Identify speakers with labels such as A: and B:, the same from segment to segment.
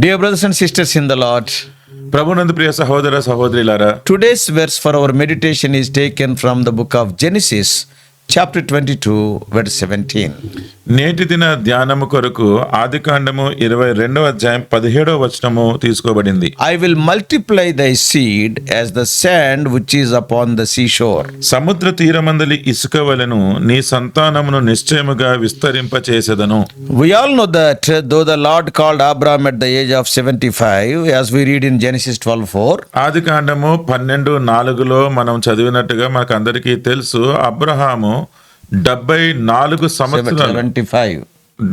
A: Dear brothers and sisters in the Lord,
B: ప్రభునందు ప్రియ సహోదర సహోదరులారా,
A: today's verse for our meditation is taken from the book of Genesis, chapter 22, verse 17.
B: నేటి దిన ధ్యానము కొరకు ఆదికాండము 22వ అధ్యాయం 17వ వచనము తీసుకోబడింది.
A: I will multiply thy seed as the sand which is upon the seashore.
B: సముద్ర తీరమందలి ఇసుక వలెను నీ సంతానమును నిశ్చయముగా విస్తరింపచేసెదను.
A: We all know that though the Lord called Abraham at the age of 75, as we read in Genesis 12:4,
B: ఆదికాండము 12:4లో మనం చదివినట్టుగా మనకు అందరికీ తెలుసు, అబ్రహాము 74 సంవత్సరాలు
A: 75.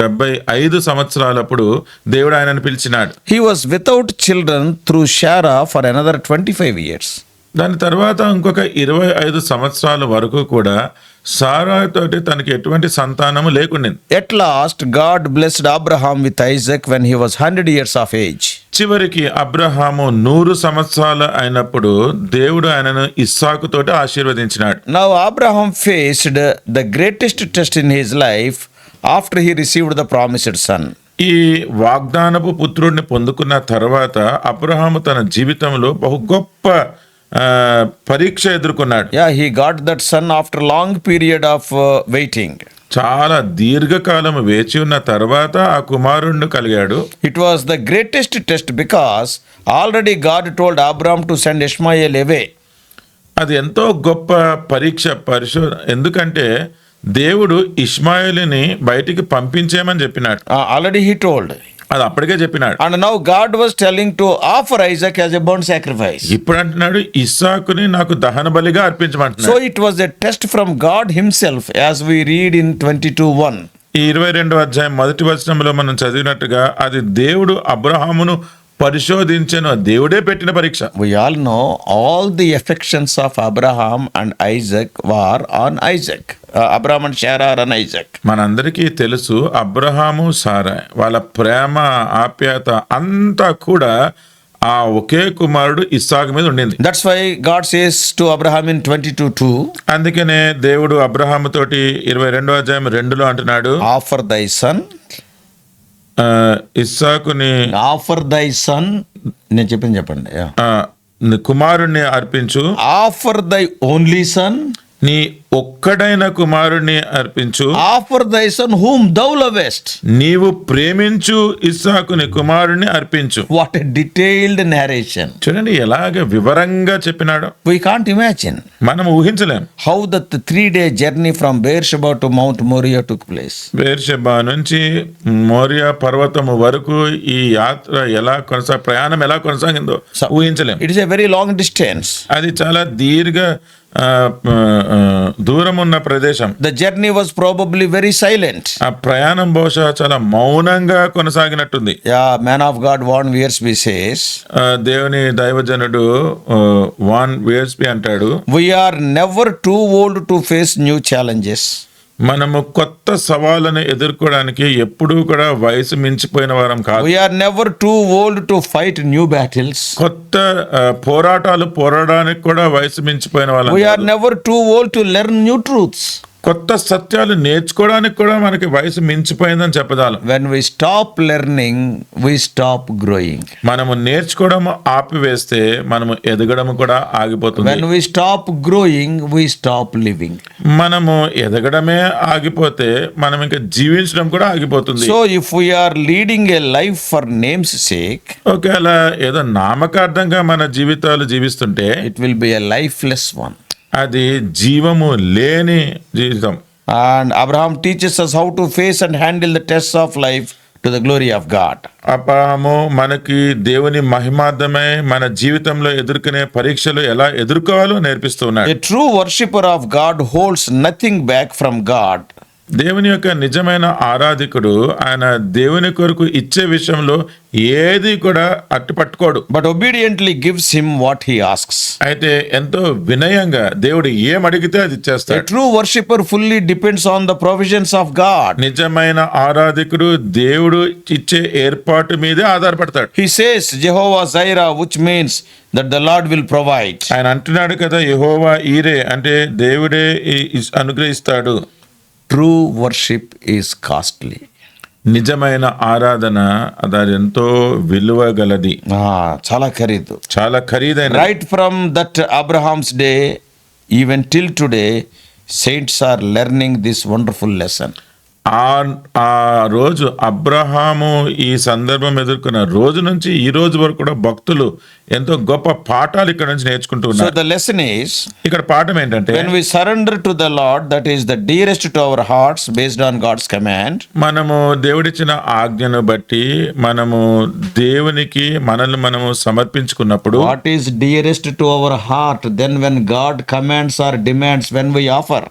B: 75 సంవత్సరాలప్పుడు దేవుడు ఆయనను పిలిచినాడు.
A: He was without children through Sarah for another 25 years.
B: దాని తర్వాత ఇంకొక 25 సంవత్సరాల వరకు కూడా సారా తోటి తనకి ఎటువంటి సంతానము లేకుండింది.
A: At last, God blessed Abraham with Isaac when he was 100 years of age.
B: చివరికి అబ్రహాము 100 సంవత్సరాలు అయినప్పుడు దేవుడు ఆయనను ఇస్సాకు తోటి ఆశీర్వదించినాడు.
A: Now Abraham faced the greatest test in his life after he received the promised son.
B: ఈ వాగ్దానపు పుత్రుడిని పొందుకున్న తర్వాత అబ్రహాము తన జీవితంలో బహు గొప్ప పరీక్ష ఎదుర్కొన్నాడు.
A: Yeah, he got that son after long period of waiting.
B: చాలా దీర్ఘకాలం వేచి ఉన్న తర్వాత ఆ కుమారుణ్ణి కలిగాడు.
A: It was the greatest test because already God told Abraham to send Ishmael away.
B: అది ఎంతో గొప్ప పరీక్ష ఎందుకంటే దేవుడు ఇష్మాయేలుని బయటికి పంపించేయమని చెప్పినాడు.
A: Already he told.
B: అది అప్పటికే చెప్పినాడు.
A: And now God was telling to offer Isaac as a burnt sacrifice.
B: ఇప్పుడు అంటున్నాడు ఇస్సాకుని నాకు దహన బలిగా అర్పించమంటున్నాడు.
A: So it was a test from God himself as we read in 22:1.
B: ఈ 22వ అధ్యాయం మొదటి వచనంలో మనం చదివినట్టుగా అది దేవుడు అబ్రహామును పరిశోధించెను, దేవుడే పెట్టిన పరీక్ష.
A: We all know all the affections of Abraham and Isaac were on Isaac. Abraham and Sarah are on Isaac.
B: మనందరికీ తెలుసు అబ్రహాము సారా వాళ్ళ ప్రేమ ఆప్యాయత అంతా కూడా ఆ ఒకే కుమారుడు ఇస్సాకు మీద ఉండింది.
A: That's why God says to Abraham in 22:2.
B: అందుకనే దేవుడు అబ్రహాము తోటి 22వ అధ్యాయం 2లో అంటున్నాడు,
A: Offer thy son.
B: ఇస్సాకుని
A: Offer thy son. నేను చెప్పింది చెప్పండి.
B: కుమారుణ్ణి అర్పించు.
A: Offer thy only son.
B: నీ ఒక్కడైన కుమారుణ్ణి అర్పించు.
A: Offer thy son whom thou lovest.
B: నీవు ప్రేమించు ఇస్సాకుని కుమారుణ్ణి అర్పించు.
A: What a detailed narration.
B: చూడండి ఎలాగ వివరంగా చెప్పినాడు.
A: We can't imagine
B: మనం ఊహించలేం
A: how that the 3-day journey from Beersheba to Mount Moriah took place.
B: బేర్షెబా నుంచి మోరియా పర్వతము వరకు ఈ యాత్ర ప్రయాణం ఎలా కొనసాగిందో ఊహించలేం.
A: It is a very long distance.
B: అది చాలా దూరం ఉన్న ప్రదేశం.
A: The journey was probably very silent.
B: ఆ ప్రయాణం బహుశా చాలా మౌనంగా కొనసాగినట్టుంది.
A: Yeah, man of God Warren Wiersbe says,
B: దేవుని దైవజనుడు వాన్ వేర్స్బీ అంటాడు,
A: we are never too old to face new challenges.
B: మనము కొత్త సవాళ్ళను ఎదుర్కోవడానికి ఎప్పుడూ కూడా వయసు మించిపోయిన వారం కాదు.
A: We are never too old to fight new battles.
B: కొత్త పోరాటాలు పోరాడడానికి కూడా వయసు మించిపోయిన వాళ్ళం.
A: We are never too old to learn new truths.
B: కొత్త సత్యాలు నేర్చుకోవడానికి కూడా మనకి వయసు మించిపోయిందని చెప్పదాలం.
A: When we stop learning, we stop growing.
B: మనము నేర్చుకోవడం ఆపివేస్తే మనము ఎదగడం కూడా ఆగిపోతుంది.
A: When we stop growing, we stop living.
B: మనము ఎదగడమే ఆగిపోతే మనం ఇంకా జీవించడం కూడా ఆగిపోతుంది.
A: So if we are leading a life for name's sake,
B: ఒకవేళ ఏదో నామకార్థంగా మన జీవితాలు జీవిస్తుంటే
A: it will be a lifeless one.
B: అది జీవము లేని జీవితం.
A: And Abraham teaches us how to face and handle the tests of life to the glory of God.
B: Abraham మనకి దేవుని మహిమార్థమై మన జీవితంలో ఎదుర్కొనే పరీక్షలు ఎలా ఎదుర్కోవాలో నేర్పిస్తున్నాడు.
A: A true worshipper of God holds nothing back from God.
B: దేవుని యొక్క నిజమైన ఆరాధికుడు ఆయన దేవుని కొరకు ఇచ్చే విషయంలో ఏది కూడా అట్టుపట్టుకోడు.
A: But obediently gives him what he asks.
B: అయితే ఎంతో వినయంగా దేవుడు ఏం అడిగితే అది
A: A
B: ఇచ్చేస్తాడు.
A: true worshipper fully depends on the provisions of God.
B: నిజమైన ఆరాధికుడు దేవుడు ఇచ్చే ఏర్పాటు మీదే ఆధారపడతాడు.
A: He says Jehovah Jireh, which means that the Lord will provide.
B: ఆయన అంటున్నాడు కదా, యెహోవా ఈరే అంటే దేవుడే అనుగ్రహిస్తాడు.
A: True worship is costly.
B: నిజమైన ఆరాధన అది ఎంతో విలువ గలది,
A: చాలా ఖరీదు.
B: చాలా ఖరీదైన.
A: Right from that Abraham's day even till today saints are learning this wonderful lesson.
B: ఆ రోజు అబ్రహాము ఈ సందర్భం ఎదుర్కొన్న రోజు నుంచి ఈ రోజు వరకు కూడా భక్తులు ఎంతో గొప్ప పాఠాలు ఇక్కడ నుంచి నేర్చుకుంటూ
A: So
B: ఉన్నారు.
A: the lesson is,
B: ఇక్కడ పాఠం ఏంటంటే,
A: when we surrender to the Lord, that is the dearest to our hearts based on God's command,
B: మనము దేవుడిచ్చిన ఆజ్ఞను బట్టి మనము దేవునికి మనల్ని మనము సమర్పించుకున్నప్పుడు,
A: what is dearest to our heart, then when God commands or demands, when we offer,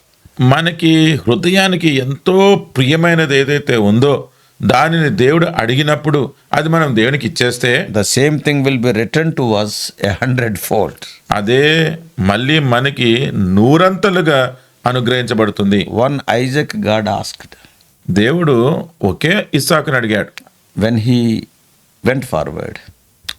B: మనకి హృదయానికి ఎంతో ప్రియమైనది ఏదైతే ఉందో దానిని దేవుడు అడిగినప్పుడు అది మనం దేవునికి ఇచ్చేస్తే
A: the same thing will be returned to us 100-fold.
B: అదే మళ్ళీ మనకి నూరంతలుగా అనుగ్రహించబడుతుంది.
A: One Isaac God asked
B: దేవుడు ఒకే ఇస్సాకుని అడిగాడు.
A: when he went forward,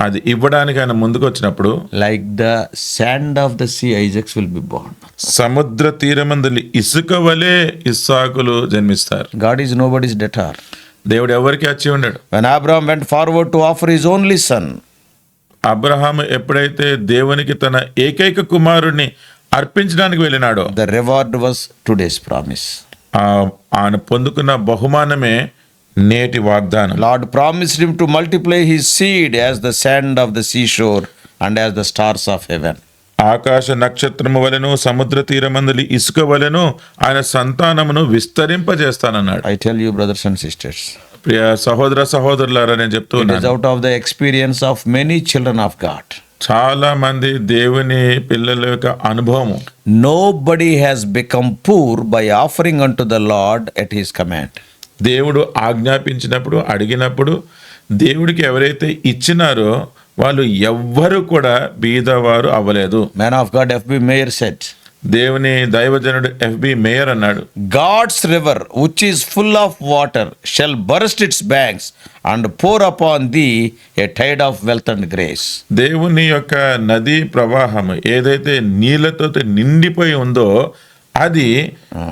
B: అది ఇవ్వడానికి ఆయన ముందుకు వచ్చినప్పుడు,
A: like the sand of the sea, Isaacs will be born.
B: సముద్ర తీరమందలి ఇసుక వలె ఇస్సాకులు జన్మిస్తారు.
A: God is nobody's debtor.
B: దేవుడు ఎవరికి అచ్చి ఉండడు.
A: When Abraham went forward to offer his only son,
B: Abraham ఎప్పుడైతే దేవునికి తన ఏకైక కుమారుడిని అర్పించడానికి వెళ్ళినాడో,
A: the reward was today's promise.
B: ఆయన పొందుకున్న బహుమానమే నేటి వాగ్దానం.
A: Lord promised him to multiply his seed as the sand of the seashore and as the stars of heaven.
B: ఆకాశ నక్షత్రము వలెను సముద్ర తీరమందలి ఇసుక వలెను ఆయన సంతానమును విస్తరింపజేస్తానన్నాడు.
A: I tell you, brothers and sisters,
B: ప్రియ సహోదర సహోదరులారా, నేను చెప్తూ
A: it is
B: ఉన్నాను,
A: out of the experience of many children of God.
B: చాలా మంది దేవుని పిల్లల యొక్క అనుభవము,
A: Nobody has become poor by offering unto the Lord at his command.
B: దేవుడు ఆజ్ఞాపించినప్పుడు అడిగినప్పుడు దేవుడికి ఎవరైతే ఇచ్చినారో వాళ్ళు ఎవ్వరు కూడా బీదవారు అవ్వలేదు.
A: Man of God F.B. Meyer said,
B: దేవుని దైవజనుడు ఎఫ్బి మేయర్ అన్నాడు,
A: God's river, which is full of water, shall burst its banks and pour upon thee a tide of wealth and grace.
B: దేవుని యొక్క నదీ ప్రవాహము ఏదైతే నీళ్లతో నిండిపోయి ఉందో అది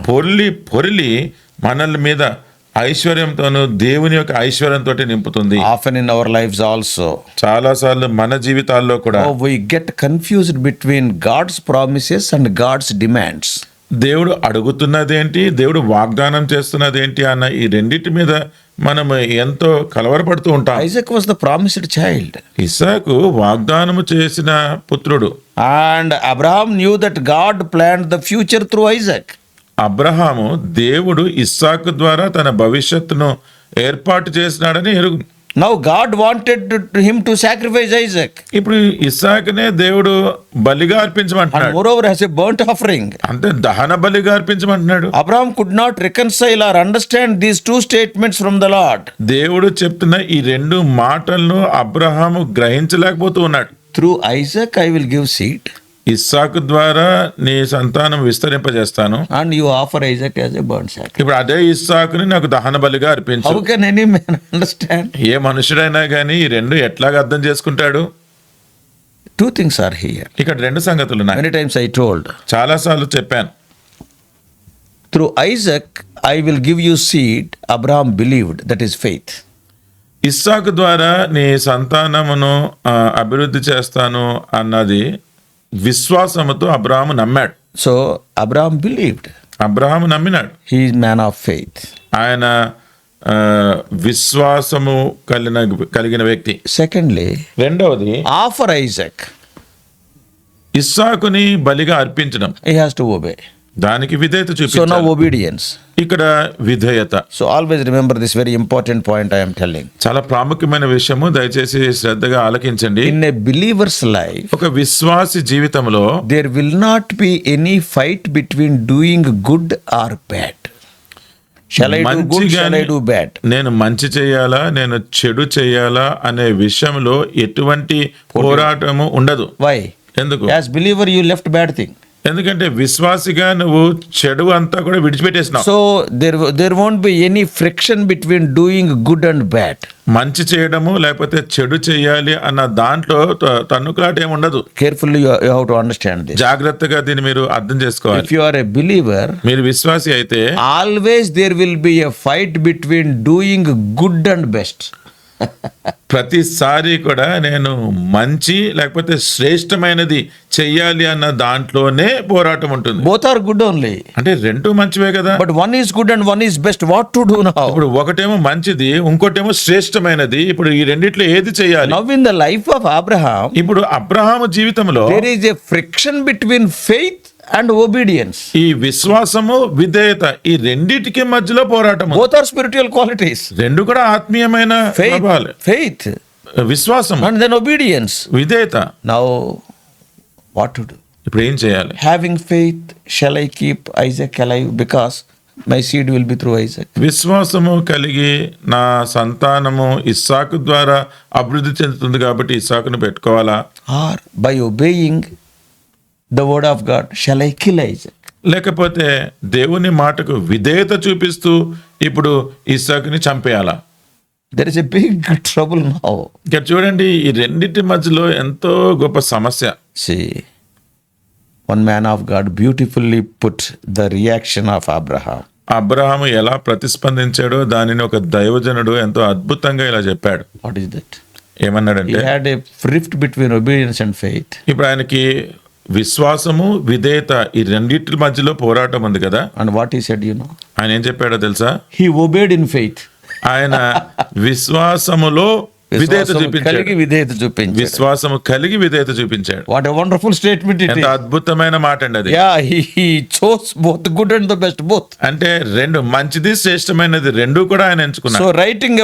B: పొర్లి పొర్లి మనల మీద ఐశ్వర్యంతోను దేవుని యొక్క ఐశ్వర్యంతో నింపుతుంది.
A: Often in our lives also,
B: చాలాసార్లు మన జీవితాల్లో కూడా
A: we get confused between God's promises and God's demands.
B: దేవుడు అడుగుతున్నదేంటి, దేవుడు వాగ్దానం చేస్తున్నదేంటి అన్న ఈ రెండింటి మీద మనం ఎంతో కలవరపడుతూ ఉంటాం.
A: Isaac was the promised child.
B: ఇస్సాకు వాగ్దానము చేసిన పుత్రుడు.
A: And Abraham knew that God planned the future through Isaac.
B: Abraham దేవుడు ఇస్సాకు ద్వారా తన భవిష్యత్తును ఏర్పాటు చేసినాడని ఎరుగు.
A: Now God wanted him to sacrifice Isaac.
B: ఇప్పుడు ఇస్సాకునే దేవుడు బలిగా
A: And
B: అర్పించమంటున్నాడు,
A: moreover as a burnt offering.
B: అంటే దహన బలిగా అర్పించమంటున్నాడు.
A: Abraham could not reconcile or understand these two statements from the Lord.
B: దేవుడు చెప్తున్న ఈ రెండు మాటలను అబ్రహాము గ్రహించలేకపోతూ ఉన్నాడు.
A: Through Isaac I will give seed,
B: ఇస్సాకు ద్వారా నీ సంతానం విస్తరింపజేస్తాను,
A: and you offer Isaac as a burnt sacrifice.
B: ఇప్పుడు అదే ఇస్సాకుని నాకు దహన బలిగా అర్పించు.
A: How can any man understand?
B: ఏ మనుషుడైనా కానీ ఈ రెండు ఎట్లాగా అర్థం చేసుకుంటాడు?
A: Two things are here.
B: ఇక్కడ రెండు సంగతులు ఉన్నాయి.
A: Many times I told,
B: చాలాసార్లు చెప్పాను,
A: through Isaac I will give you seed. Abraham believed, that is faith.
B: ఇస్సాకు ద్వారా నీ సంతానమును అభివృద్ధి చేస్తాను అన్నది విశ్వాసముతో అబ్రహాము నమ్మాడు.
A: So Abraham believed.
B: Abraham నమ్మినాడు.
A: He is man of faith.
B: ఆయన విశ్వాసము కలిగిన వ్యక్తి.
A: Secondly,
B: రెండవది
A: offer Isaac.
B: ఇస్సాకుని బలిగా అర్పించడం,
A: He has to obey.
B: దానికి విధేయత
A: So now
B: చూపించాలి.
A: obedience.
B: ఇక్కడ విధేయత
A: So always remember this very important point I am telling.
B: చాలా ప్రాముఖ్యమైన విషయము, దయచేసి శ్రద్ధగా ఆలకించండి.
A: In a believer's life,
B: ఒక విశ్వాసి జీవితంలో
A: there will not be any fight between doing good or bad. Shall I do good? Shall I do bad?
B: నేను మంచి చేయాలా, నేను చెడు చేయాలా అనే విషయంలో ఎటువంటి పోరాటము ఉండదు.
A: Why?
B: ఎందుకు?
A: As believer, you left bad thing.
B: ఎందుకంటే విశ్వాసిగా నువ్వు చెడు అంతా కూడా విడిచిపెట్టేసినావు.
A: So there won't be any friction between doing good and bad.
B: మంచి చేయడము లేకపోతే చెడు చేయాలి అన్న దాంట్లో తన్నుకులాట ఏమి ఉండదు.
A: Carefully you have to understand this.
B: జాగ్రత్తగా దీన్ని మీరు అర్థం చేసుకోవాలి.
A: If you are a believer,
B: మీరు విశ్వాసి అయితే
A: always there will be a fight between doing good and best.
B: ప్రతిసారి కూడా నేను మంచి లేకపోతే శ్రేష్టమైనది చెయ్యాలి అన్న దాంట్లోనే పోరాటం ఉంటుంది.
A: Both are good only.
B: అంటే రెండు మంచివే కదా.
A: But one is good and one is best. What to do now?
B: ఇప్పుడు ఒకటేమో మంచిది, ఇంకోటేమో శ్రేష్టమైనది. ఇప్పుడు ఈ రెండిట్లో ఏది చేయాలి?
A: Now in the life of Abraham,
B: ఇప్పుడు అబ్రహాము జీవితంలో
A: there is a friction between faith and obedience.
B: ఈ విశ్వాసము విధేయత ఈ రెండిటికి మధ్యలో పోరాటము.
A: Both are spiritual qualities.
B: రెండు కూడా ఆత్మీయమైన ప్రభావాలే.
A: Faith
B: విశ్వాసం
A: and then obedience.
B: విధేయత.
A: Now what to do?
B: ఇప్పుడు ఏం చేయాలి?
A: Having faith, shall I keep Isaac alive because my seed will be through Isaac?
B: విశ్వాసము కలిగి నా సంతానము ఇస్సాకు ద్వారా అభివృద్ధి చెందుతుంది కాబట్టి ఇస్సాకును పెట్టుకోవాలా?
A: Or by obeying the word of God, shall I kill Isaac?
B: లేకపోతే దేవుని మాటకు విధేయత చూపిస్తూ ఇప్పుడు ఇస్సాకుని చంపేయాలా?
A: There is a big trouble now.
B: ఇక్కడ చూడండి, ఈ రెండింటి మధ్యలో ఎంతో గొప్ప సమస్య.
A: See, one man of God beautifully put the reaction of Abraham.
B: Abraham ఎలా ప్రతిస్పందించాడో దానిని ఒక దైవజనుడు ఎంతో అద్భుతంగా ఇలా చెప్పాడు.
A: What is that?
B: ఏమన్నాడంటే,
A: He had a rift between obedience and faith.
B: ఇప్పుడు ఆయనకి విశ్వాసము విధేయత ఈ రెండింటి మధ్యలో పోరాటం ఉంది కదా.
A: And what he said, you know?
B: ఆయన ఏం చెప్పాడో తెలుసా?
A: He obeyed in faith.
B: ఆయన విశ్వాసములో విధేయత
A: కలిగి
B: చూపించాడు.
A: విధేయత చూపించాడు.
B: విశ్వాసము కలిగి విధేయత చూపించాడు.
A: What a wonderful statement it
B: ఎంత
A: is.
B: అద్భుతమైన మాట అండి అది.
A: Yeah, he chose both good and the best, both.
B: అంటే రెండు మంచిది శ్రేష్టమైనది రెండు కూడా ఆయన ఎంచుకున్నాడు.
A: So writing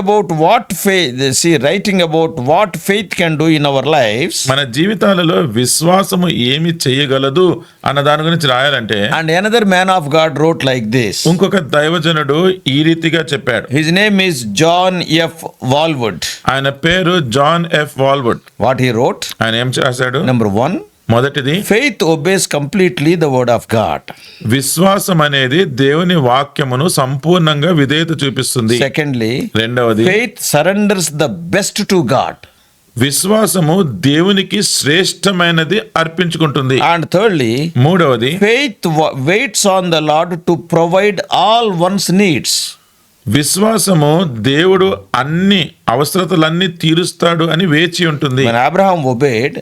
A: about what faith can do in our lives,
B: మన జీవితాలలో విశ్వాసము ఏమి చేయగలదు అన్న దాని గురించి రాయాలంటే
A: and another man of God wrote like this.
B: ఇంకొక దైవజనుడు ఈ రీతిగా చెప్పాడు.
A: His name is John F. Walwood.
B: ఆయన పేరు John F Walwood.
A: What he wrote?
B: ఆయన ఏం చేశాడు?
A: Number 1,
B: మొదటిది,
A: faith obeys completely the word of God.
B: విశ్వాసం అనేది దేవుని వాక్యమును సంపూర్ణంగా విధేయత చూపిస్తుంది.
A: Secondly,
B: రెండవది,
A: faith surrenders the best to God.
B: విశ్వాసము దేవునికి శ్రేష్టమైనది అర్పించుకుంటుంది.
A: And thirdly,
B: మూడవది,
A: faith waits on the Lord to provide all one's needs.
B: విశ్వాసము దేవుడు అన్ని అవసరతలన్నీ తీరుస్తాడు అని వేచి ఉంటుంది.
A: When Abraham obeyed,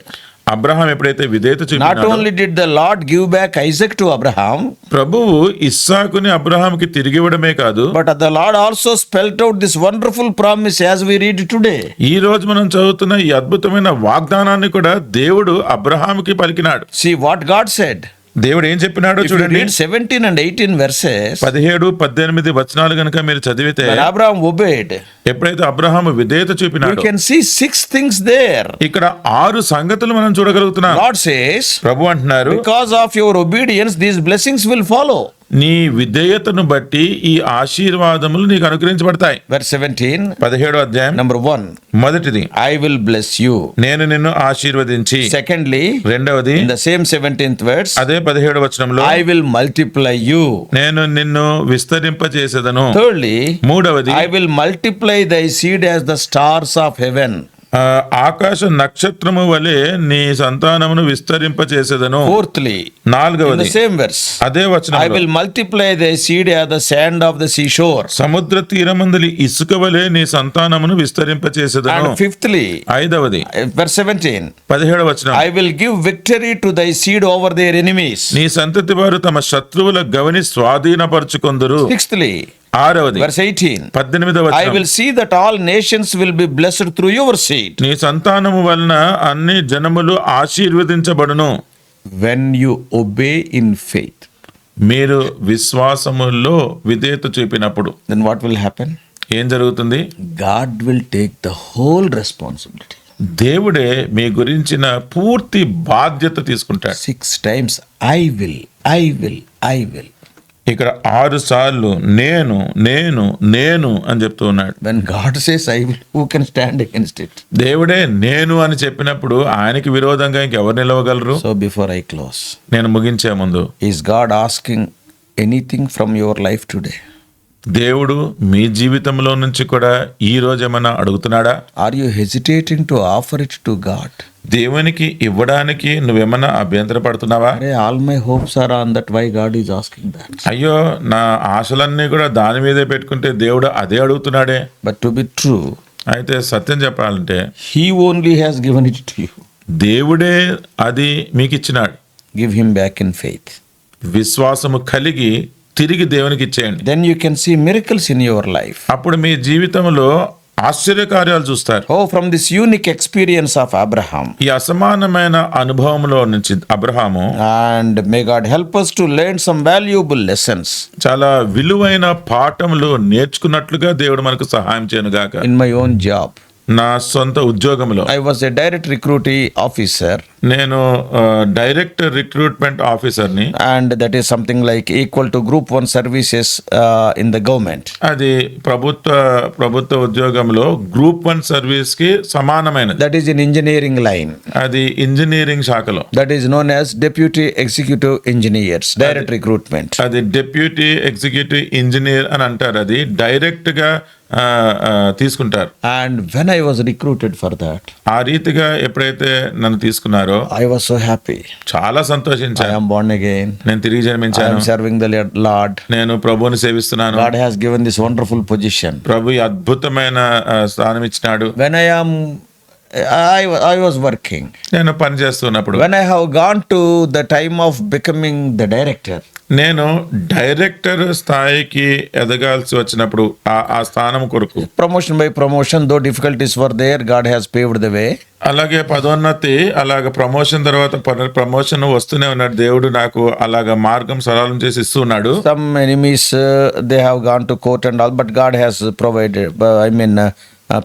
B: అబ్రహాం ఎప్పుడైతే విధేయత
A: not
B: చూపినాడో,
A: only did the Lord give back Isaac to Abraham,
B: ప్రభువు ఇస్సాకుని అబ్రహాంకి తిరిగి ఇవ్వడమే కాదు,
A: but the Lord also spelled out this wonderful promise as we read today.
B: ఈ రోజు మనం చదువుతున్న ఈ అద్భుతమైన వాగ్దానాన్ని కూడా దేవుడు అబ్రహాంకి పలికినాడు.
A: See what God said.
B: దేవుడు ఏం చెప్పినాడో
A: If you
B: చూడండి.
A: read 17 and 18 verses,
B: 17-18 వచనాలు గనుక మీరు చదివితే,
A: when Abraham obeyed,
B: ఎప్పుడైతే అబ్రహాము విధేయత
A: you
B: చూపినాడో
A: can see 6 things there.
B: ఇక్కడ 6 సంగతులు మనం చూడగలుగుతున్నాం.
A: Lord says,
B: ప్రభు అంటున్నారు,
A: because of your obedience, these blessings will follow.
B: నీ విధేయతను బట్టి ఈ ఆశీర్వాదములు నీకు అనుగ్రహించబడతాయి.
A: Verse 17,
B: 17వ అధ్యాయం
A: number 1,
B: మొదటిది,
A: I will bless you.
B: నేను నిన్ను ఆశీర్వదించి.
A: Secondly,
B: రెండవది,
A: in the same 17th verse,
B: అదే 17వ వచనంలో,
A: I will multiply you.
B: నేను నిన్ను విస్తరింపచేసేదను.
A: Thirdly,
B: మూడవది,
A: I will multiply thy seed as the stars of heaven.
B: ఆకాశ నక్షత్రము వలె నీ సంతానమును విస్తరింపచేసేదను.
A: Fourthly, in
B: నాలుగవది,
A: the same verse,
B: అదే
A: I
B: వచనంలో,
A: will multiply thy seed as the sand of the seashore.
B: సముద్ర తీరమందలి ఇసుక వలె నీ సంతానమును విస్తరింపచేసేదను.
A: And fifthly,
B: ఐదవది,
A: verse 17,
B: 17వ వచనం,
A: I will give victory to thy seed over their enemies.
B: నీ సంతతి వారు తమ శత్రువుల గవని స్వాధీనపరచుకొందురు.
A: Sixthly,
B: ఆరవది,
A: verse 18,
B: 18వ
A: I
B: వచనం,
A: will see that all nations will be blessed through your seed.
B: నీ సంతానము వలన అన్ని జనములు ఆశీర్వదించబడును.
A: When you obey in faith,
B: మీరు విశ్వాసములో విధేయత చూపినప్పుడు
A: then what will happen?
B: ఏం జరుగుతుంది?
A: God will take the whole responsibility.
B: దేవుడే మీ గురించిన పూర్తి బాధ్యత తీసుకుంటాడు.
A: 6 times, I will, I will, I will.
B: ఇక్కడ 6 సార్లు నేను నేను నేను అని చెప్తూ ఉన్నాడు.
A: When God says, I will, who can stand against it?
B: దేవుడే నేను అని చెప్పినప్పుడు ఆయనకి విరోధంగా ఇంకెవరు నిలవగలరు?
A: So before I close,
B: నేను ముగించే ముందు,
A: is God asking anything from your life today?
B: దేవుడు మీ జీవితంలో నుంచి కూడా ఈ రోజు ఏమైనా అడుగుతున్నాడా?
A: Are you hesitating to offer it to God?
B: దేవునికి ఇవ్వడానికి నువ్వేమన్నా అభ్యంతర పడుతున్నావా?
A: Arey, all my hopes are on that. Why God is asking that?
B: అయ్యో, నా ఆశలన్నీ కూడా దాని మీదే పెట్టుకుంటే దేవుడు అదే అడుగుతున్నాడే.
A: But to be true,
B: అయితే సత్యం చెప్పాలంటే
A: He only has given it to you.
B: దేవుడే అది మీకు ఇచ్చినాడు.
A: Give Him back in faith.
B: విశ్వాసము కలిగి తిరిగి దేవునికి ఇచ్చేయండి.
A: Then you can see miracles in your life.
B: అప్పుడు మీ జీవితంలో ఆశ్చర్యకార్యాలు చూస్తారు.
A: Oh, from this unique experience of Abraham.
B: ఈ అసమానమైన అనుభవంలో నుంచి Abraham
A: And may God help us to learn some valuable lessons.
B: చాలా విలువైన పాఠములు నేర్చుకున్నట్లుగా దేవుడు మనకు సహాయం చేయను గాక.
A: In my own job,
B: నా సొంత ఉద్యోగంలో
A: I was a direct recruiting officer,
B: నేను డైరెక్ట్ రిక్రూట్మెంట్ ఆఫీసర్ని.
A: and that is something like equal to Group 1 services in the government.
B: అది ప్రభుత్వ ఉద్యోగంలో గ్రూప్ 1 సర్వీస్ కి సమానమైనది.
A: That is in engineering line.
B: అది ఇంజనీరింగ్ శాఖలో.
A: That is known as Deputy Executive Engineers, direct recruitment.
B: అది deputy executive engineer అని అంటారు. అది డైరెక్ట్ గా తీసుకుంటారు.
A: And when I was recruited for that,
B: ఆ రీతిగా ఎప్పుడైతే నన్ను తీసుకున్నారో
A: I was so happy.
B: చాలా
A: I
B: సంతోషించాను.
A: am born again.
B: నేను తిరిగి
A: I
B: జన్మించాను.
A: am serving the Lord.
B: నేను ప్రభువుని సేవిస్తున్నాను.
A: God has given this wonderful position.
B: ప్రభు ఈ అద్భుతమైన స్థానం ఇచ్చినాడు.
A: When I was working,
B: నేను పని చేస్తున్నప్పుడు
A: when I have gone to the time of becoming the director,
B: నేను డైరెక్టర్ స్థాయికి ఎదగాల్సి వచ్చినప్పుడు ఆ స్థానం కొరకు
A: promotion by promotion, though difficulties were there, God has paved the way.
B: అలాగే పదోన్నతి, అలాగ ప్రమోషన్ తర్వాత ప్రమోషన్ వస్తూనే ఉన్నాడు. దేవుడు నాకు అలాగ మార్గం సరళం చేసి ఇస్తున్నాడు.
A: Some enemies, they have gone to court and all, but God has provided,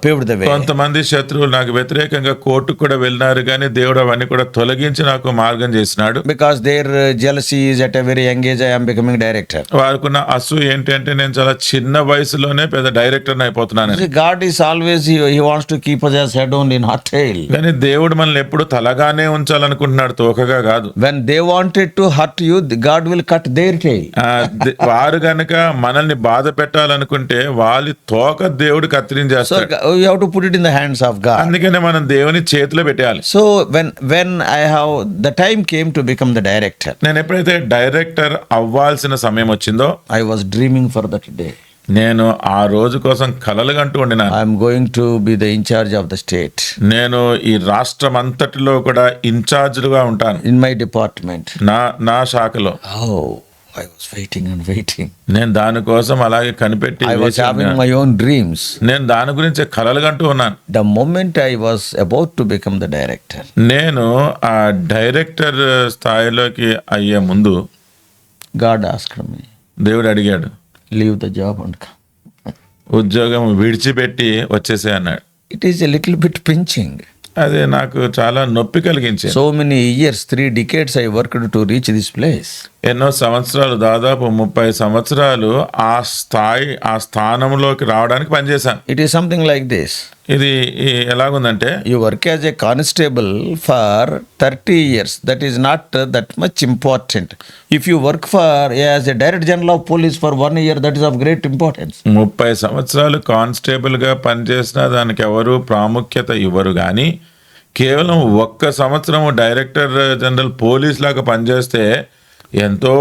A: paved the way.
B: కొంతమంది శత్రువులు నాకు వ్యతిరేకంగా కోర్టుకు కూడా వెళ్ళినారు, కానీ దేవుడు అవన్నీ కూడా తొలగించి నాకు మార్గం చేసినాడు.
A: Because their jealousy is at a very young age, I am becoming director.
B: వారికున్న అసూయ ఏంటంటే నేను చాలా చిన్న వయసులోనే పెద్ద డైరెక్టర్ అయిపోతున్నాను.
A: See, God is always, he wants to keep us as head only, not tail.
B: కానీ దేవుడు మనల్ని ఎప్పుడు తలగానే ఉంచాలనుకుంటున్నాడు, తోకగా కాదు.
A: When they wanted to hurt you, God will cut their tail.
B: వారు గనక మనల్ని బాధ పెట్టాలనుకుంటే వాళ్ళ తోక దేవుడు
A: So
B: కత్తిరించేస్తాడు.
A: you have to put it in the hands of God.
B: అందుకనే మనం దేవుని చేతిలో పెట్టాలి.
A: So when the time came to become the director,
B: నేను ఎప్పుడైతే డైరెక్టర్ అవ్వాల్సిన సమయం వచ్చిందో
A: I was dreaming for that day.
B: నేను ఆ రోజు కోసం కలలు కంటూ ఉండినాను.
A: I am going to be the in charge of the state.
B: నేను ఈ రాష్ట్రం అంతటిలో కూడా ఇన్ఛార్జ్గా ఉంటాను,
A: In my department.
B: నా శాఖలో.
A: Oh, I was waiting and waiting.
B: నేను దానికోసం అలాగే కనిపెట్టి
A: I was
B: వేచి
A: having
B: ఉన్నాను.
A: my own dreams.
B: నేను దాని గురించి కలలు కంటూ ఉన్నాను.
A: The moment I was about to become the director,
B: నేను ఆ డైరెక్టర్ స్థాయిలోకి అయ్యే ముందు
A: God asked me,
B: దేవుడు అడిగాడు,
A: leave the job and come.
B: ఉద్యోగం విడిచిపెట్టి వచ్చేసే అన్నాడు.
A: It is a little bit pinching.
B: అది నాకు చాలా నొప్పి కలిగించింది.
A: So many years, 3 decades I worked to reach this place.
B: ఎన్నో సంవత్సరాలు, దాదాపు 30 సంవత్సరాలు ఆ స్థానంలోకి రావడానికి పనిచేశాను.
A: It is something like this.
B: ఇది ఎలాగుందంటే,
A: You work as a constable for 30 years. That is not that much important. If you work as a Director General of Police for 1 year, that is of great importance.
B: 30 సంవత్సరాలు కానిస్టేబుల్గా పనిచేసిన దానికి ఎవరు ప్రాముఖ్యత ఇవ్వరు, కానీ కేవలం 1 సంవత్సరం డైరెక్టర్ జనరల్ పోలీస్ లాగా పనిచేస్తే ఎంతో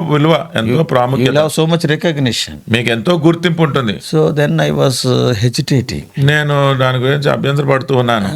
B: విలువ, ఎంతో
A: You
B: ప్రాముఖ్యత,
A: have so much recognition.
B: మీకు ఎంతో గుర్తింపు ఉంటుంది.
A: So then I was hesitating.
B: నేను దాని గురించి అభ్యంతర పడుతూ ఉన్నాను.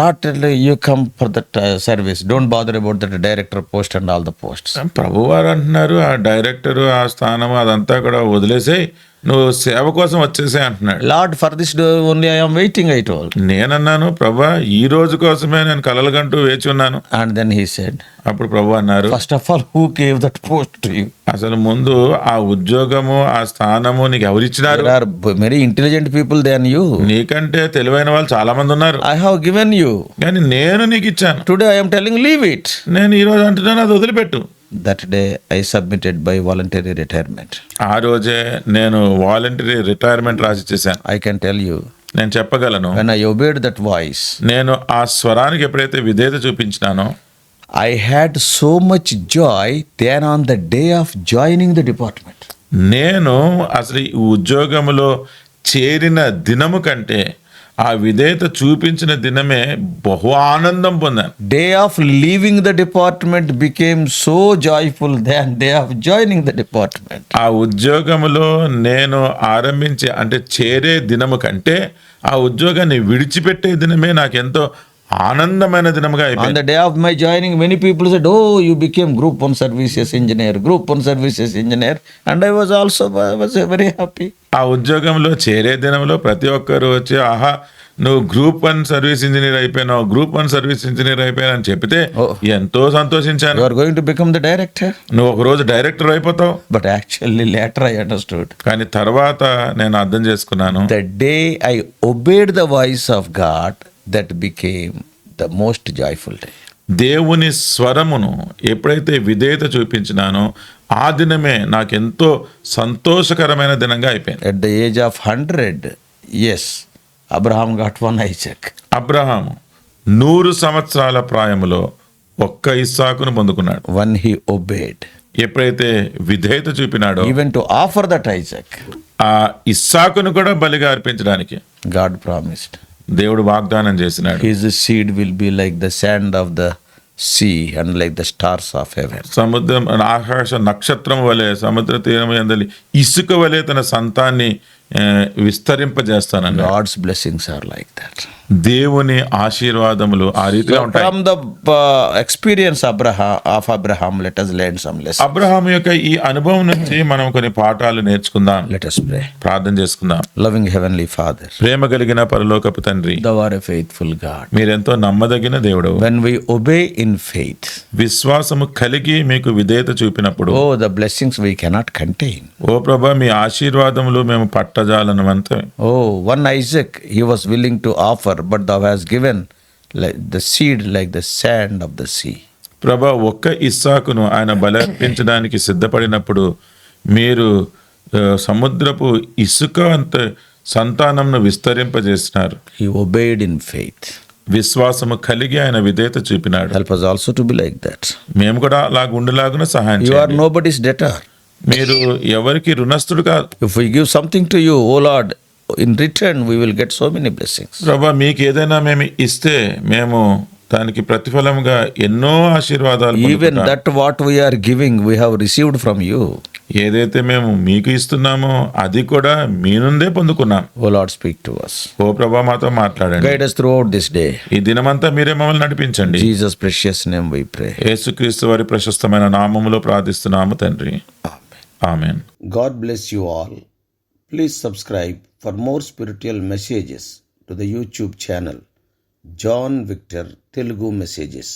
A: Lord, you come for that service. Don't bother about that director post and all the posts.
B: ప్రభువారు అంటున్నారు, ఆ డైరెక్టర్ ఆ స్థానం అదంతా కూడా వదిలేసేయ్, నువ్వు సేవ కోసం వచ్చేసే అంటున్నాడు.
A: Lord, for this day only I am waiting, I told.
B: నేనన్నాను, ప్రభా ఈ రోజు కోసమే నేను కలలు కంటూ వేచి ఉన్నాను.
A: And then he said,
B: అప్పుడు ప్రభు అన్నారు,
A: first of all, who gave that post to you?
B: అసలు ముందు ఆ ఉద్యోగము ఆ స్థానము నీకు ఎవరిచ్చినారు?
A: There are very intelligent people than you.
B: నీకంటే తెలివైన వాళ్ళు చాలా మంది ఉన్నారు,
A: I have given you.
B: కానీ నేను నీకు ఇచ్చాను.
A: Today I am telling, leave it.
B: నేను ఈ రోజు అంటున్నాను, అది వదిలిపెట్టు.
A: That day I submitted by voluntary retirement.
B: ఆ రోజే నేను వాలంటరీ రిటైర్మెంట్ రాసి చేశాను.
A: I can tell you,
B: నేను చెప్పగలను,
A: when I obeyed that voice,
B: నేను ఆ స్వరానికి ఎప్పుడైతే విధేయత చూపించినానో
A: I had so much joy than on the day of joining the department.
B: నేను అసలు ఈ ఉద్యోగంలో చేరిన దినము కంటే ఆ విధేయత చూపించిన దినమే బహు ఆనందం పొందాను.
A: Day of leaving the department became so joyful than day of joining the department.
B: ఆ ఉద్యోగంలో నేను ఆరంభించే అంటే చేరే దినము కంటే ఆ ఉద్యోగాన్ని విడిచిపెట్టే దినమే నాకెంతో ఆనందమైన దినముగా
A: On
B: అయిపోయింది.
A: the day of my joining, many people said, "Oh, you became Group 1 services engineer, Group 1 services engineer," and I was very happy.
B: ఆ ఉద్యోగంలో చేరే దినంలో ప్రతి ఒక్కరు వచ్చి ఆహా నువ్వు గ్రూప్ 1 సర్వీస్ ఇంజనీర్ అయిపోయినావు, గ్రూప్ 1 సర్వీస్ ఇంజనీర్ అయిపోయావు అని చెప్తే
A: Oh.
B: ఎంతో సంతోషించాను.
A: You are going to become the director.
B: నువ్వు ఒక రోజు డైరెక్టర్ అయిపోతావు.
A: But actually, later I understood.
B: కానీ తర్వాత నేను అర్థం చేసుకున్నాను,
A: The day I obeyed the voice of God, that became the most joyful day.
B: దేవుని స్వరమును ఎప్పుడైతే విధేయత చూపించినానో ఆ దినమే నాకెంతో సంతోషకరమైన దినంగా అయిపోయింది.
A: At the age of 100, yes, Abraham got one Isaac.
B: Abraham 100 సంవత్సరాల ప్రాయములో ఒక్క ఇస్సాకును పొందుకున్నాడు.
A: When he obeyed,
B: ఎప్పుడైతే విధేయత చూపినాడో
A: even to offer that Isaac,
B: ఆ ఇస్సాకును కూడా బలిగా అర్పించడానికి
A: God promised.
B: దేవుడు వాగ్దానం చేసినాడు.
A: His seed will be like the sand of the sea and like the stars of heaven.
B: సముద్రం ఆకాశ నక్షత్రం వలె సముద్ర తీరం యందలి ఇసుక వలె తన సంతాన్ని విస్తరింపజేస్తానని.
A: God's blessings are like that.
B: దేవుని ఆశీర్వాదములు ఆ రీతిగా ఉంటాయి.
A: From the experience of Abraham, let us learn some lessons.
B: Abraham యొక్క ఈ అనుభవం నుంచి మనం కొన్ని పాఠాలు నేర్చుకుందాం.
A: Let us pray.
B: ప్రార్థన చేసుకుందాం.
A: Loving Heavenly Father,
B: ప్రేమ కలిగిన పరలోకపు తండ్రి,
A: Thou art a faithful God.
B: మీరెంతో నమ్మదగిన దేవుడు.
A: When we obey in faith,
B: విశ్వాసము కలిగి మీకు విధేయత చూపినప్పుడు
A: oh, the blessings we cannot contain.
B: ఓ ప్రభా మీ ఆశీర్వాదములు మేము పట్టజాలనమంతే.
A: Oh, one Isaac he was willing to offer, but Thou hast given like the seed like the sand of the sea.
B: ప్రభా ఒక్క ఇస్సాకును ఆయన బలర్పించడానికి సిద్ధపడినప్పుడు మీరు సముద్రపు ఇసుక అంత సంతానంను విస్తరింపజేసినారు.
A: He obeyed in faith.
B: విశ్వాసము కలిగి ఆయన విధేయత చూపినాడు.
A: Help us also to be like that.
B: మేము కూడా అలా ఉండలాగున సహాయం
A: You are
B: చేయండి.
A: nobody's debtor.
B: మీరు ఎవరికి రుణస్థుడు కాదు.
A: If we give something to you, oh Lord, in return we will get so many blessings.
B: ప్రభా మీకు ఏదైనా మేము ఇస్తే మేము దానికి ప్రతిఫలంగా ఎన్నో ఆశీర్వాదాలు
A: Even
B: పొందుకుంటాం.
A: that what we are giving, we have received from you.
B: ఏదైతే మేము మీకు ఇస్తున్నామో అది కూడా మీ నుండే పొందుకున్నాం.
A: Oh Lord, speak to us.
B: ఓ ప్రభా మాతో మాట్లాడండి.
A: Guide us throughout this day.
B: ఈ దినమంతా మీరే మమ్మల్ని నడిపించండి.
A: Jesus' precious name we pray.
B: యేసుక్రీస్తు వారి ప్రశస్తమైన నామములో ప్రార్థిస్తున్నాము తండ్రి. ఆమేన్.
A: God bless you all. Please subscribe for more spiritual messages to the YouTube channel John Victor Telugu Messages.